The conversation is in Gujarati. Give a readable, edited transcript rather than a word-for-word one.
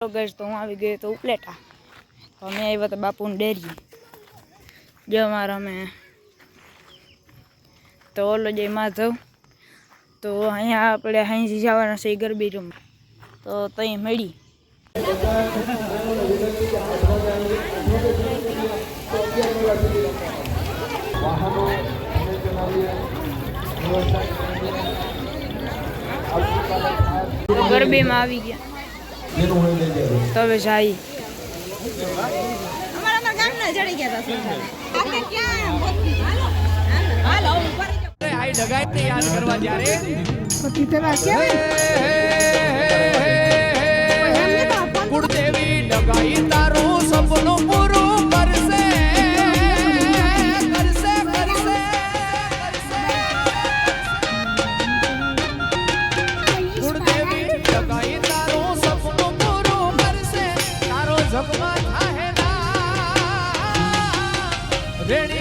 गैस तो वहाँ भी गए तो उपलेटा तो अमे आव्या तो बापू डेरी जो मारा में तो ओलो जे माधव तो अँ अपने अँ जवाना से गरबी रूम तो तई मળી गरबी में આવી ગયા तो वे जाई અમારા ગામના જડી ગયા હતા આપણે ક્યાં હાલો હાલો ઉપર આઈ ડગાઈ ને યાદ કરવા જ્યારે પતિ તેરા કેમ કુળદેવી ડગાઈ તારું સપનું પૂરું કરશે કરશે કરશે કુળદેવી ડગાઈ તારું સપનું પૂરું કરશે તારો જગમાં થાય ના રેડી